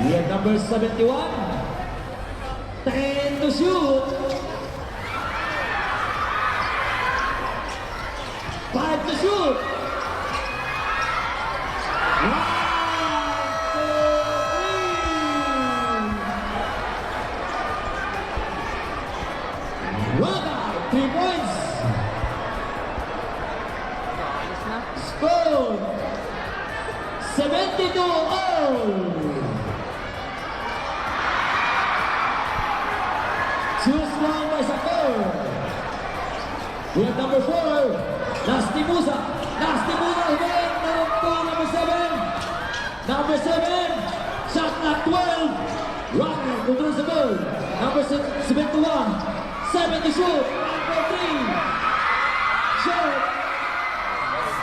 We have number 71. 10 to shoot. 5 to shoot. 1, 2, 3. Knockout, 3 points. Score 72-all. Choose one by Sakor. We have number 4, Nasty Musa. Nasty Musa again, number 7. Number 7, shot clock 12. Rocker controls the ball. Number 71, 70 shoot.